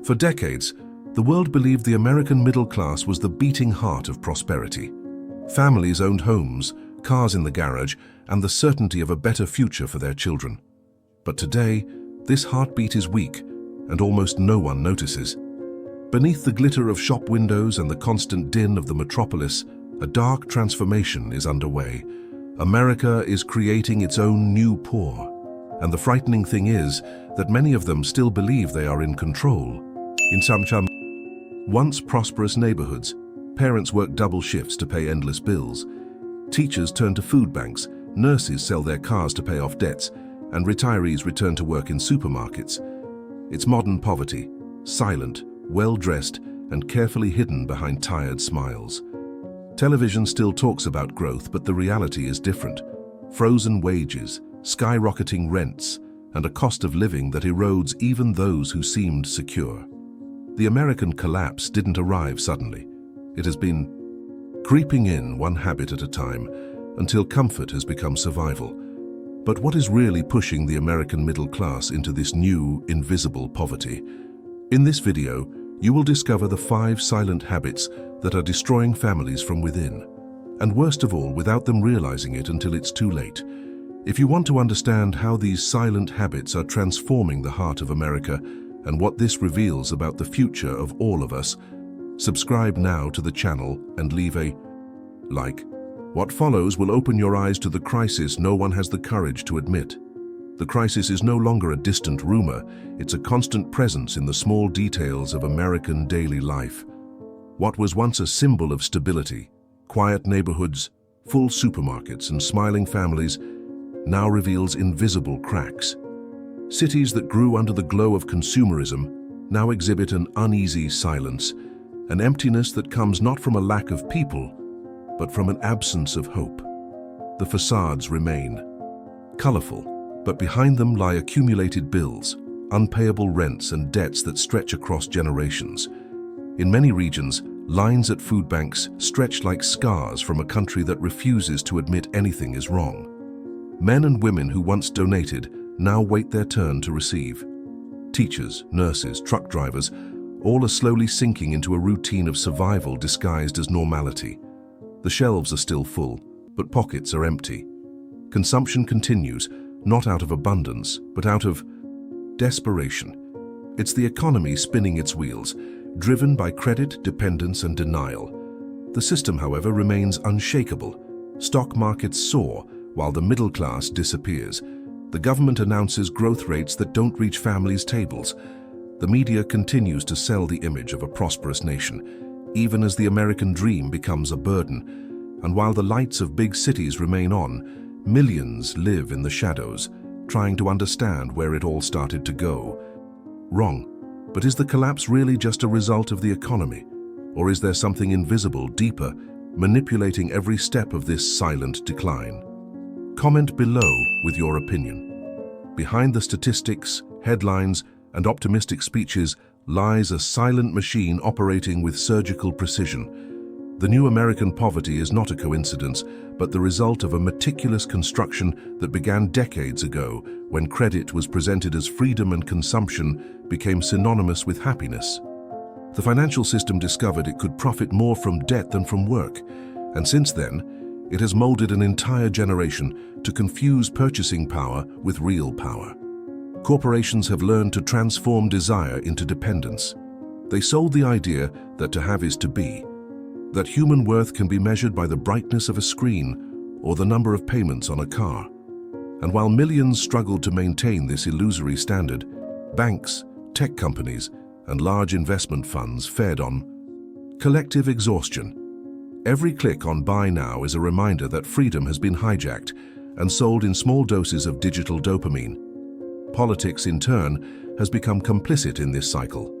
For decades, the world believed the American middle class was the beating heart of prosperity. Families owned homes, cars in the garage, and the certainty of a better future for their children. But today, this heartbeat is weak, and almost no one notices. Beneath the glitter of shop windows and the constant din of the metropolis, a dark transformation is underway. America is creating its own new poor. And the frightening thing is that many of them still believe they are in control. In some once prosperous neighborhoods, parents work double shifts to pay endless bills. Teachers turn to food banks, nurses sell their cars to pay off debts, and retirees return to work in supermarkets. It's modern poverty, silent, well-dressed, and carefully hidden behind tired smiles. Television still talks about growth, but the reality is different. Frozen wages, skyrocketing rents, and a cost of living that erodes even those who seemed secure. The American collapse didn't arrive suddenly. It has been creeping in one habit at a time until comfort has become survival. But what is really pushing the American middle class into this new, invisible poverty? In this video, you will discover the 5 silent habits that are destroying families from within. And worst of all, without them realizing it until it's too late. If you want to understand how these silent habits are transforming the heart of America and what this reveals about the future of all of us, subscribe now to the channel and leave a like. What follows will open your eyes to the crisis no one has the courage to admit. The crisis is no longer a distant rumor, it's a constant presence in the small details of American daily life. What was once a symbol of stability, quiet neighborhoods, full supermarkets, and smiling families, now reveals invisible cracks. Cities that grew under the glow of consumerism now exhibit an uneasy silence, an emptiness that comes not from a lack of people, but from an absence of hope. The facades remain colorful, but behind them lie accumulated bills, unpayable rents, and debts that stretch across generations. In many regions, lines at food banks stretch like scars from a country that refuses to admit anything is wrong. Men and women who once donated now wait their turn to receive. Teachers, nurses, truck drivers, all are slowly sinking into a routine of survival disguised as normality. The shelves are still full, but pockets are empty. Consumption continues, not out of abundance, but out of desperation. It's the economy spinning its wheels, driven by credit, dependence, and denial. The system, however, remains unshakable. Stock markets soar, while the middle class disappears. The government announces growth rates that don't reach families' tables. The media continues to sell the image of a prosperous nation, even as the American dream becomes a burden. And while the lights of big cities remain on, millions live in the shadows, trying to understand where it all started to go wrong. But is the collapse really just a result of the economy? Or is there something invisible, deeper, manipulating every step of this silent decline? Comment below with your opinion. Behind the statistics, headlines, and optimistic speeches lies a silent machine operating with surgical precision. The new American poverty is not a coincidence, but the result of a meticulous construction that began decades ago when credit was presented as freedom and consumption became synonymous with happiness. The financial system discovered it could profit more from debt than from work, and since then, it has molded an entire generation to confuse purchasing power with real power. Corporations have learned to transform desire into dependence. They sold the idea that to have is to be, that human worth can be measured by the brightness of a screen or the number of payments on a car. And while millions struggled to maintain this illusory standard, banks, tech companies, and large investment funds fed on collective exhaustion. Every click on Buy Now is a reminder that freedom has been hijacked and sold in small doses of digital dopamine. Politics, in turn, has become complicit in this cycle.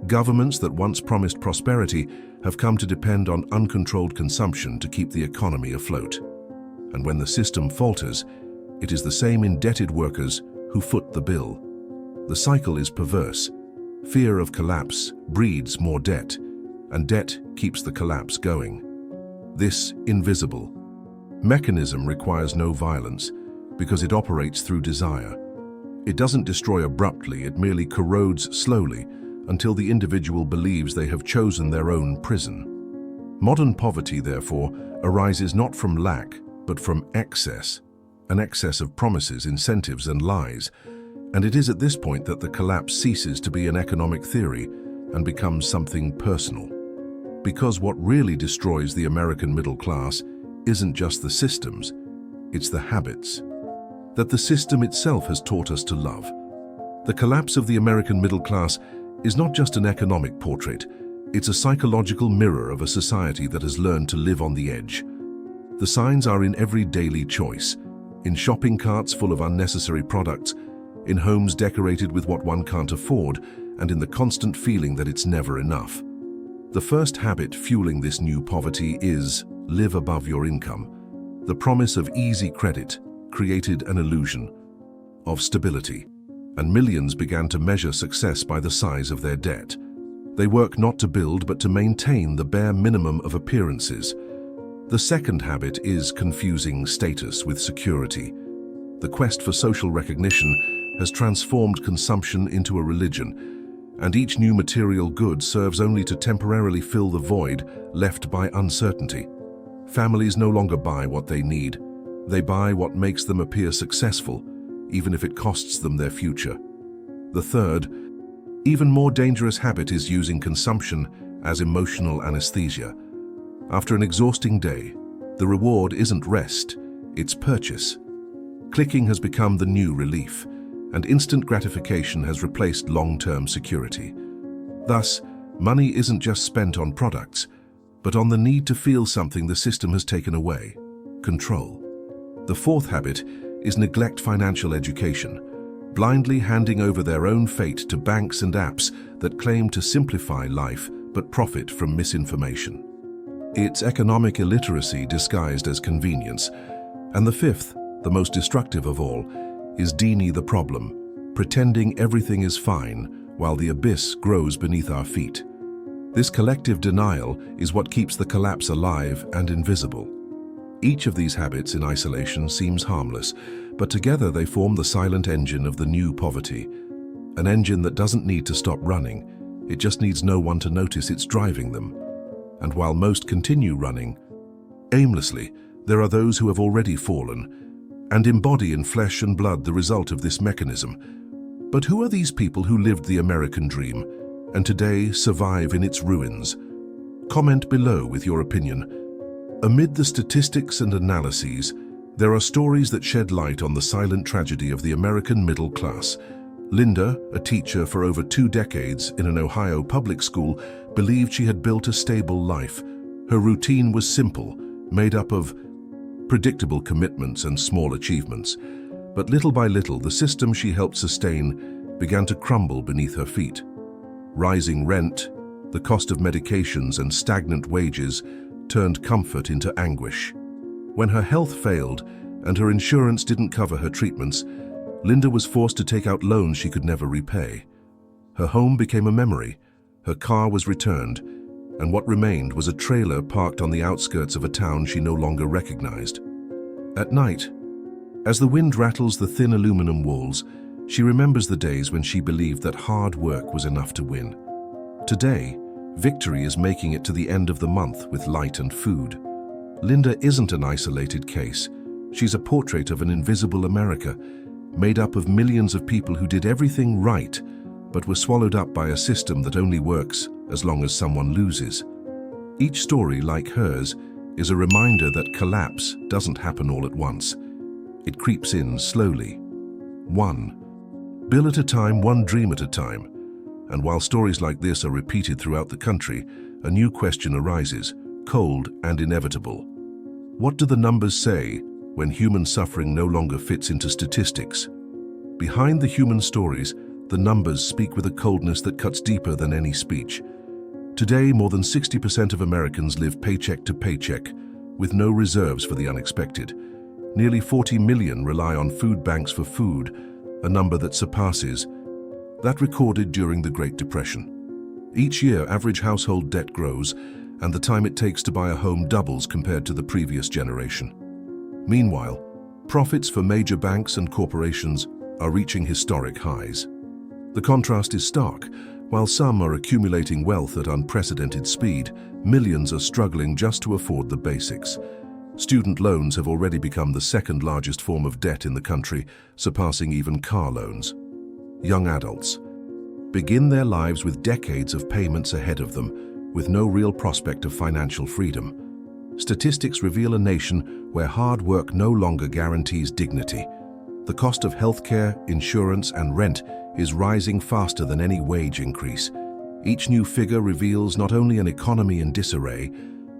Governments that once promised prosperity have come to depend on uncontrolled consumption to keep the economy afloat. And when the system falters, it is the same indebted workers who foot the bill. The cycle is perverse. Fear of collapse breeds more debt, and debt keeps the collapse going. This invisible mechanism requires no violence because it operates through desire. It doesn't destroy abruptly, it merely corrodes slowly until the individual believes they have chosen their own prison. Modern poverty, therefore, arises not from lack, but from excess, an excess of promises, incentives, and lies. And it is at this point that the collapse ceases to be an economic theory and becomes something personal. Because what really destroys the American middle class isn't just the systems, it's the habits that the system itself has taught us to love. The collapse of the American middle class is not just an economic portrait, it's a psychological mirror of a society that has learned to live on the edge. The signs are in every daily choice, in shopping carts full of unnecessary products, in homes decorated with what one can't afford, and in the constant feeling that it's never enough. The first habit fueling this new poverty is live above your income. The promise of easy credit created an illusion of stability, and millions began to measure success by the size of their debt. They work not to build but to maintain the bare minimum of appearances. The second habit is confusing status with security. The quest for social recognition has transformed consumption into a religion, and each new material good serves only to temporarily fill the void left by uncertainty. Families no longer buy what they need. They buy what makes them appear successful, even if it costs them their future. The third, even more dangerous habit is using consumption as emotional anesthesia. After an exhausting day, the reward isn't rest, it's purchase. Clicking has become the new relief, and instant gratification has replaced long-term security. Thus, money isn't just spent on products, but on the need to feel something the system has taken away: control. The fourth habit is neglect financial education, blindly handing over their own fate to banks and apps that claim to simplify life but profit from misinformation. It's economic illiteracy disguised as convenience. And the fifth, the most destructive of all, is deny the problem, pretending everything is fine while the abyss grows beneath our feet. This collective denial is what keeps the collapse alive and invisible. Each of these habits in isolation seems harmless, but together they form the silent engine of the new poverty. An engine that doesn't need to stop running, it just needs no one to notice it's driving them. And while most continue running aimlessly, there are those who have already fallen and embody in flesh and blood the result of this mechanism. But who are these people who lived the American dream and today survive in its ruins? Comment below with your opinion. Amid the statistics and analyses, there are stories that shed light on the silent tragedy of the American middle class. Linda, a teacher for over 2 decades in an Ohio public school, believed she had built a stable life. Her routine was simple, made up of predictable commitments and small achievements. But little by little, the system she helped sustain began to crumble beneath her feet. Rising rent, the cost of medications, and stagnant wages turned comfort into anguish. When her health failed and her insurance didn't cover her treatments, Linda was forced to take out loans she could never repay. Her home became a memory, her car was returned, and what remained was a trailer parked on the outskirts of a town she no longer recognized. At night, as the wind rattles the thin aluminum walls, she remembers the days when she believed that hard work was enough to win. Today, victory is making it to the end of the month with light and food. Linda isn't an isolated case. She's a portrait of an invisible America, made up of millions of people who did everything right, but were swallowed up by a system that only works as long as someone loses. Each story, like hers, is a reminder that collapse doesn't happen all at once. It creeps in slowly. One bill at a time, one dream at a time. And while stories like this are repeated throughout the country, a new question arises, cold and inevitable. What do the numbers say when human suffering no longer fits into statistics? Behind the human stories, the numbers speak with a coldness that cuts deeper than any speech. Today, more than 60% of Americans live paycheck to paycheck, with no reserves for the unexpected. Nearly 40 million rely on food banks for food, a number that surpasses that recorded during the Great Depression. Each year, average household debt grows, and the time it takes to buy a home doubles compared to the previous generation. Meanwhile, profits for major banks and corporations are reaching historic highs. The contrast is stark. While some are accumulating wealth at unprecedented speed, millions are struggling just to afford the basics. Student loans have already become the second largest form of debt in the country, surpassing even car loans. Young adults begin their lives with decades of payments ahead of them, with no real prospect of financial freedom. Statistics reveal a nation where hard work no longer guarantees dignity. The cost of healthcare, insurance, and rent is rising faster than any wage increase. Each new figure reveals not only an economy in disarray,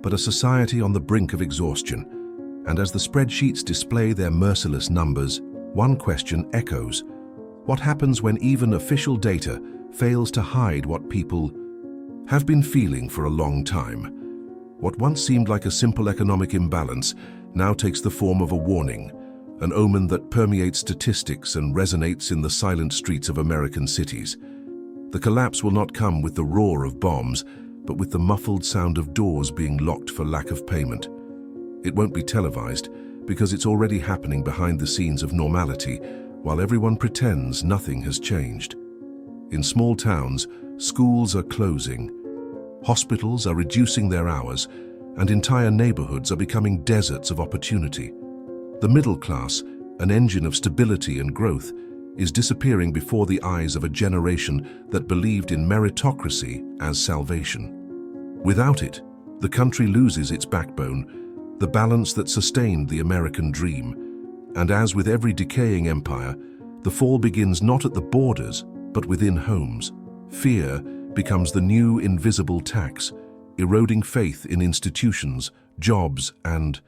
but a society on the brink of exhaustion. And as the spreadsheets display their merciless numbers, one question echoes: what happens when even official data fails to hide what people have been feeling for a long time? What once seemed like a simple economic imbalance now takes the form of a warning, an omen that permeates statistics and resonates in the silent streets of American cities. The collapse will not come with the roar of bombs, but with the muffled sound of doors being locked for lack of payment. It won't be televised because it's already happening behind the scenes of normality, while everyone pretends nothing has changed. In small towns, schools are closing, hospitals are reducing their hours, and entire neighborhoods are becoming deserts of opportunity. The middle class, an engine of stability and growth, is disappearing before the eyes of a generation that believed in meritocracy as salvation. Without it, the country loses its backbone, the balance that sustained the American dream. And as with every decaying empire, the fall begins not at the borders, but within homes. Fear becomes the new invisible tax, eroding faith in institutions, jobs, and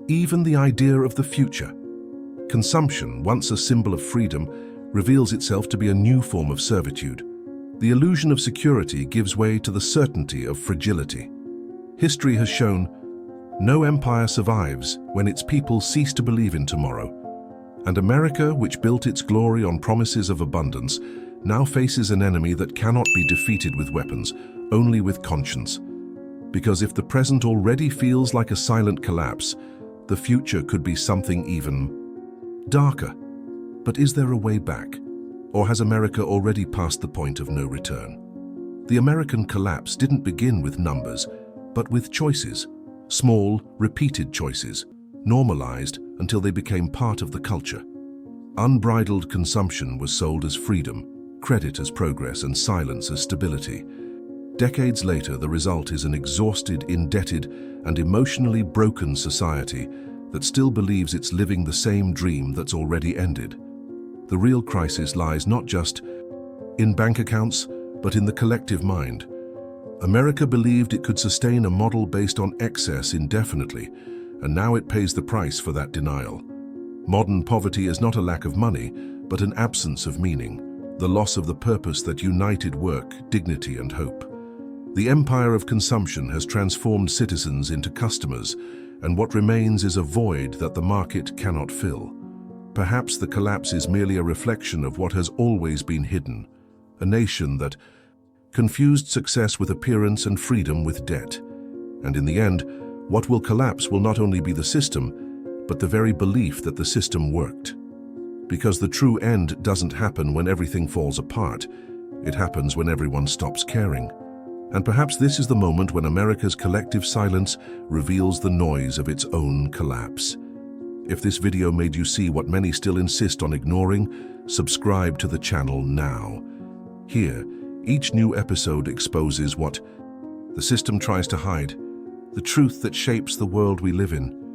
even the idea of the future. Consumption, once a symbol of freedom, reveals itself to be a new form of servitude. The illusion of security gives way to the certainty of fragility. History has shown no empire survives when its people cease to believe in tomorrow. And America, which built its glory on promises of abundance, now faces an enemy that cannot be defeated with weapons, only with conscience. Because if the present already feels like a silent collapse, the future could be something even darker. But is there a way back? Or has America already passed the point of no return? The American collapse didn't begin with numbers, but with choices. Small, repeated choices, normalized until they became part of the culture. Unbridled consumption was sold as freedom, credit as progress, and silence as stability. Decades later, the result is an exhausted, indebted, and emotionally broken society that still believes it's living the same dream that's already ended. The real crisis lies not just in bank accounts, but in the collective mind. America believed it could sustain a model based on excess indefinitely, and now it pays the price for that denial. Modern poverty is not a lack of money, but an absence of meaning, the loss of the purpose that united work, dignity, and hope. The empire of consumption has transformed citizens into customers, and what remains is a void that the market cannot fill. Perhaps the collapse is merely a reflection of what has always been hidden, a nation that confused success with appearance and freedom with debt. And in the end, what will collapse will not only be the system, but the very belief that the system worked. Because the true end doesn't happen when everything falls apart, it happens when everyone stops caring. And perhaps this is the moment when America's collective silence reveals the noise of its own collapse. If this video made you see what many still insist on ignoring, subscribe to the channel now. Here, each new episode exposes what the system tries to hide, the truth that shapes the world we live in.